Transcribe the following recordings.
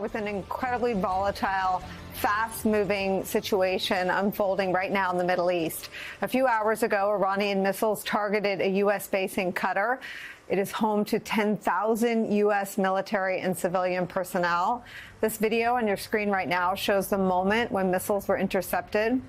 start with an incredibly volatile, fast-moving situation unfolding right now in the Middle East. A few hours ago, Iranian missiles targeted a U.S. base in Qatar. It is home to 10,000 U.S. military and civilian personnel. This video on your screen right now shows the moment when missiles were intercepted.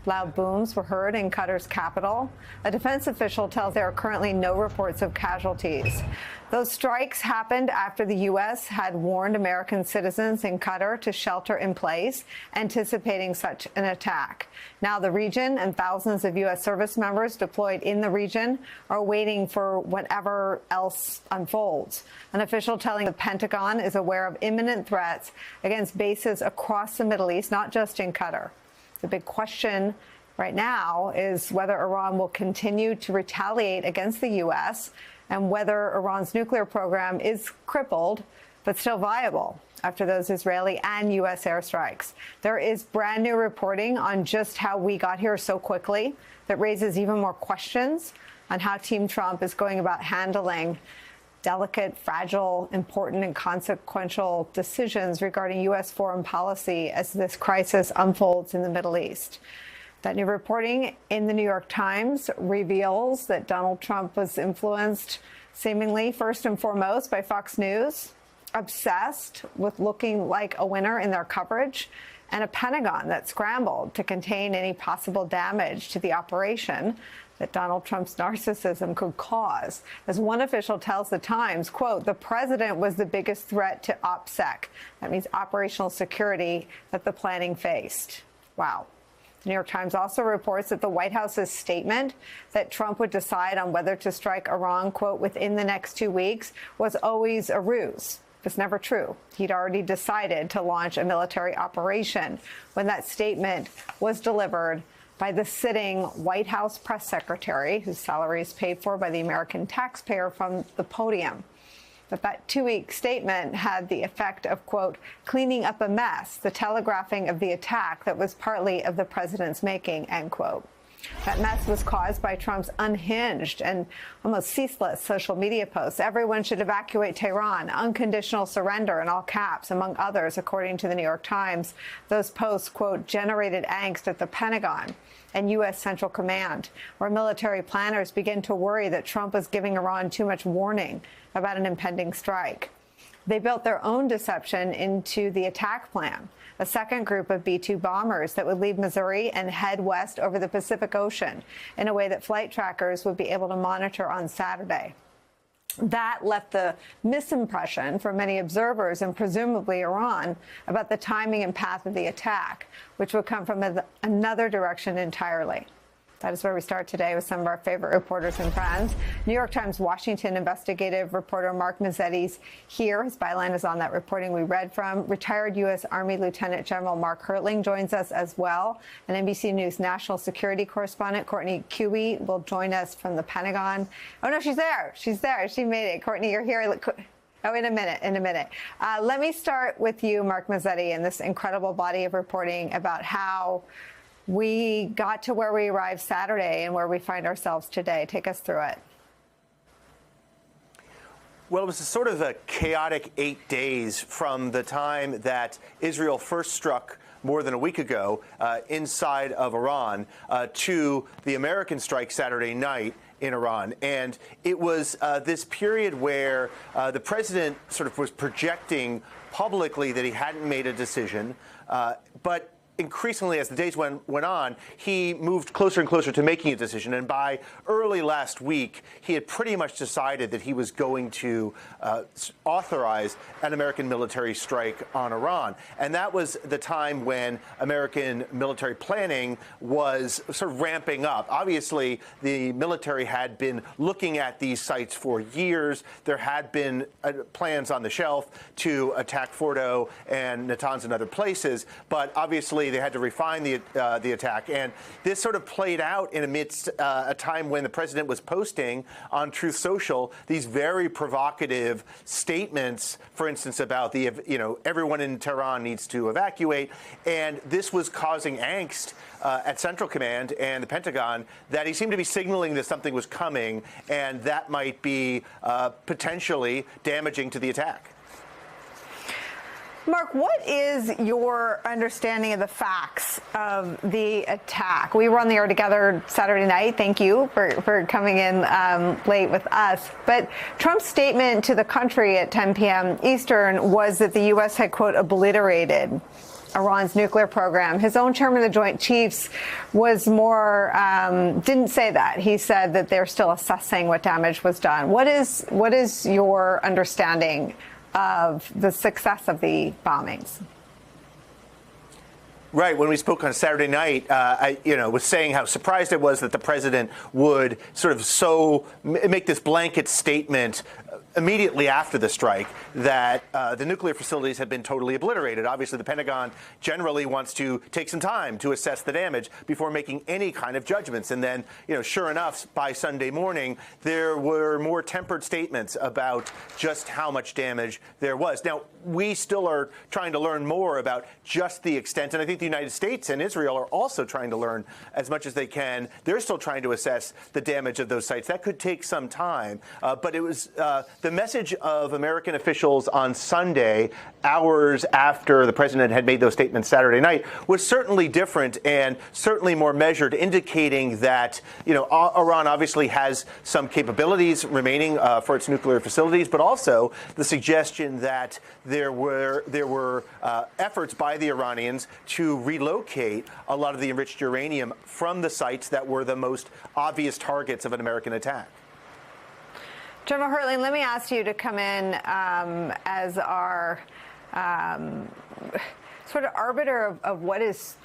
Loud booms were heard in Qatar's capital. A defense official tells there are currently no reports of casualties. Those strikes happened after the U.S. had warned American citizens in Qatar to shelter in place, anticipating such an attack. Now the region and thousands of U.S. service members deployed in the region are waiting for whatever else unfolds. An official telling the Pentagon is aware of imminent threats against bases across the Middle East, not just in Qatar. The big question right now is whether Iran will continue to retaliate against the U.S. and whether Iran's nuclear program is crippled but still viable after those Israeli and U.S. airstrikes. There is brand new reporting on just how we got here so quickly that raises even more questions on how Team Trump is going about handling delicate, fragile, important, and consequential decisions regarding U.S. foreign policy as this crisis unfolds in the Middle East. That new reporting in the New York Times reveals that Donald Trump was influenced, seemingly first and foremost, by Fox News, obsessed with looking like a winner in their coverage, and a Pentagon that scrambled to contain any possible damage to the operation that Donald Trump's narcissism could cause. As one official tells the Times, quote, the president was the biggest threat to OPSEC. That means operational security that the planning faced. Wow. The New York Times also reports that the White House's statement that Trump would decide on whether to strike Iran, quote, within the next 2 weeks was always a ruse. It was never true. He'd already decided to launch a military operation when that statement was delivered by the sitting White House press secretary, whose salary is paid for by the American taxpayer, from the podium. But that 2-week statement had the effect of, quote, cleaning up a mess, the telegraphing of the attack that was partly of the president's making, end quote. That mess was caused by Trump's unhinged and almost ceaseless social media posts. Everyone should evacuate Tehran, unconditional surrender in all caps, among others, according to the New York Times. Those posts, quote, generated angst at the Pentagon and U.S. Central Command, where military planners began to worry that Trump was giving Iran too much warning about an impending strike. They built their own deception into the attack plan, a second group of B-2 bombers that would leave Missouri and head west over the Pacific Ocean in a way that flight trackers would be able to monitor on Saturday. That left the misimpression for many observers, and presumably Iran, about the timing and path of the attack, which would come from another direction entirely. That is where we start today with some of our favorite reporters and friends. New York Times Washington investigative reporter Mark Hertling's here. His byline is on that reporting we read from. Retired U.S. Army Lieutenant General Mark Hertling joins us as well. And NBC News national security correspondent Courtney Cui will join us from the Pentagon. Oh, no, she's there. She's there. She made it. Courtney, you're here. Oh, in a minute. Let me start with you, Mark Hertling, and this incredible body of reporting about how we got to where we arrived Saturday and where we find ourselves today. Take us through it. Well, it was a sort of a chaotic 8 days from the time that Israel first struck more than a week ago inside of Iran to the American strike Saturday night in Iran. And it was this period where the president sort of was projecting publicly that he hadn't made a decision, but increasingly, as the days went on, he moved closer and closer to making a decision. And by early last week, he had pretty much decided that he was going to authorize an American military strike on Iran. And that was the time when American military planning was sort of ramping up. Obviously, the military had been looking at these sites for years. There had been plans on the shelf to attack Fordo and Natanz and other places. But obviously, they had to refine the attack. And this sort of played out in amidst a time when the president was posting on Truth Social these very provocative statements, for instance, about everyone in Tehran needs to evacuate. And this was causing angst at Central Command and the Pentagon that he seemed to be signaling that something was coming, and that might be potentially damaging to the attack. Mark, what is your understanding of the facts of the attack? We were on the air together Saturday night. Thank you for coming in late with us. But Trump's statement to the country at 10 p.m. Eastern was that the U.S. had, quote, obliterated Iran's nuclear program. His own chairman of the Joint Chiefs was more, didn't say that. He said that they're still assessing what damage was done. What is your understanding of the success of the bombings? Right. When we spoke on Saturday night, I was saying how surprised I was that the president would sort of make this blanket statement immediately after the strike that the nuclear facilities had been totally obliterated. Obviously, the Pentagon generally wants to take some time to assess the damage before making any kind of judgments. And then, sure enough, by Sunday morning, there were more tempered statements about just how much damage there was. Now, we still are trying to learn more about just the extent, and I think the United States and Israel are also trying to learn as much as they can. They're still trying to assess the damage of those sites. That could take some time, but it was the message of American officials on Sunday, hours after the president had made those statements Saturday night, was certainly different and certainly more measured, indicating that, Iran obviously has some capabilities remaining for its nuclear facilities, but also the suggestion that there were efforts by the Iranians to relocate a lot of the enriched uranium from the sites that were the most obvious targets of an American attack. General Hertling, let me ask you to come in as our sort of arbiter of what is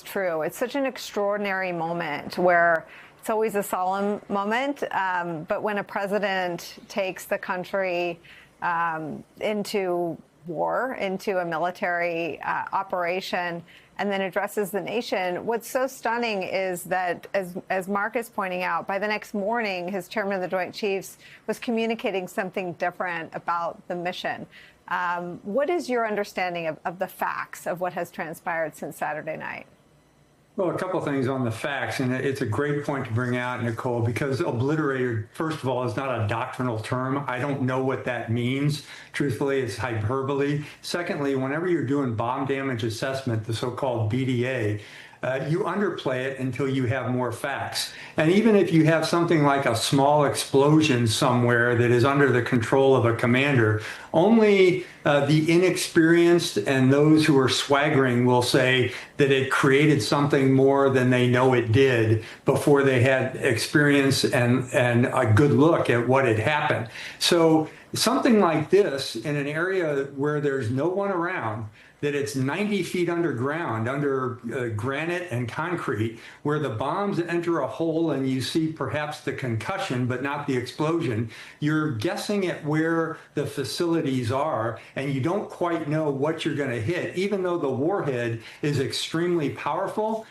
true. It's such an extraordinary moment where it's always a solemn moment, but when a president takes the country into war, into a military operation, and then addresses the nation, what's so stunning is that, as Mark is pointing out, by the next morning, his chairman of the Joint Chiefs was communicating something different about the mission. What is your understanding of the facts of what has transpired since Saturday night? Well, a couple of things on the facts, and it's a great point to bring out, Nicole, because obliterated, first of all, is not a doctrinal term. I don't know what that means. Truthfully, it's hyperbole. Secondly, whenever you're doing bomb damage assessment, the so-called BDA, you underplay it until you have more facts. And even if you have something like a small explosion somewhere that is under the control of a commander, only the inexperienced and those who are swaggering will say that it created something more than they know it did before they had experience and a good look at what had happened. So something like this in an area where there's no one around, that it's 90 feet underground, under granite and concrete, where the bombs enter a hole and you see perhaps the concussion, but not the explosion. You're guessing at where the facilities are, and you don't quite know what you're going to hit, even though the warhead is extremely powerful.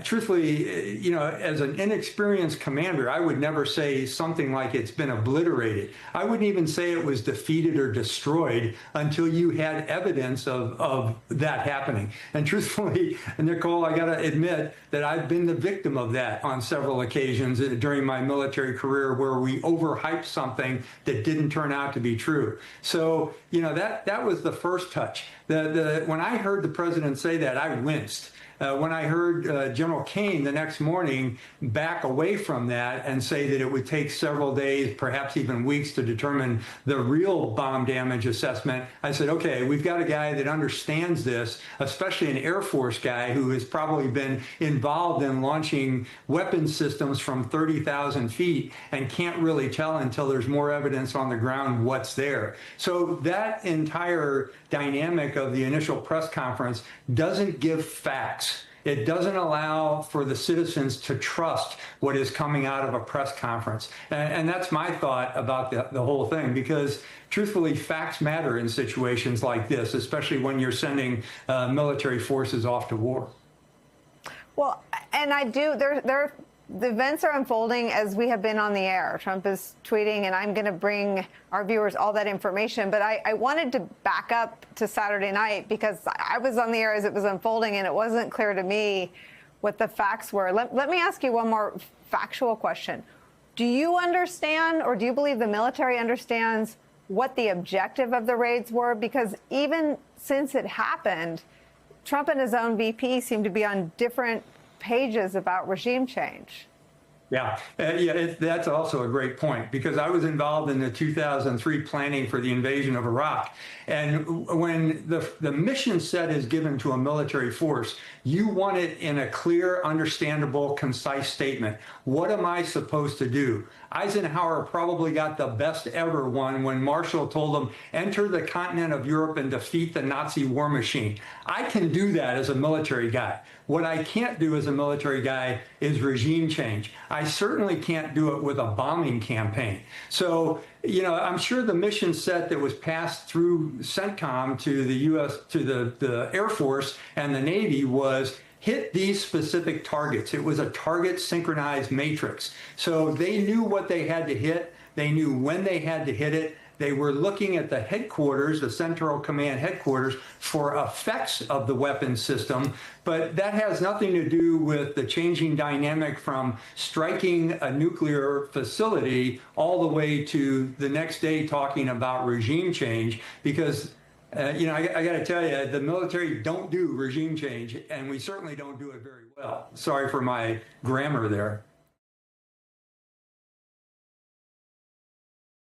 Truthfully, as an inexperienced commander, I would never say something like it's been obliterated. I wouldn't even say it was defeated or destroyed until you had evidence of that happening. And truthfully, Nicole, I got to admit that I've been the victim of that on several occasions during my military career, where we overhyped something that didn't turn out to be true. So, that was the first touch. When I heard the president say that, I winced. When I heard General Kane the next morning back away from that and say that it would take several days, perhaps even weeks, to determine the real bomb damage assessment, I said, okay, we've got a guy that understands this, especially an Air Force guy who has probably been involved in launching weapon systems from 30,000 feet and can't really tell until there's more evidence on the ground what's there. So that entire dynamic of the initial press conference doesn't give facts. It doesn't allow for the citizens to trust what is coming out of a press conference. And that's my thought about the whole thing, because truthfully, facts matter in situations like this, especially when you're sending military forces off to war. Well, and I do, the events are unfolding as we have been on the air. Trump is tweeting, and I'm going to bring our viewers all that information. But I wanted to back up to Saturday night, because I was on the air as it was unfolding, and it wasn't clear to me what the facts were. Let me ask you one more factual question. Do you understand, or do you believe the military understands, what the objective of the raids were? Because even since it happened, Trump and his own VP seem to be on different pages about regime change. Yeah, that's also a great point, because I was involved in the 2003 planning for the invasion of Iraq. And when the mission set is given to a military force, you want it in a clear, understandable, concise statement. What am I supposed to do? Eisenhower probably got the best ever one when Marshall told him, enter the continent of Europe and defeat the Nazi war machine. I can do that as a military guy. What I can't do as a military guy is regime change. I certainly can't do it with a bombing campaign. So, I'm sure the mission set that was passed through CENTCOM to the U.S., to the Air Force and the Navy was hit these specific targets. It was a target synchronized matrix. So they knew what they had to hit. They knew when they had to hit it. They were looking at the headquarters, the Central Command headquarters, for effects of the weapons system. But that has nothing to do with the changing dynamic from striking a nuclear facility all the way to the next day talking about regime change. Because, I got to tell you, the military don't do regime change, and we certainly don't do it very well. Sorry for my grammar there.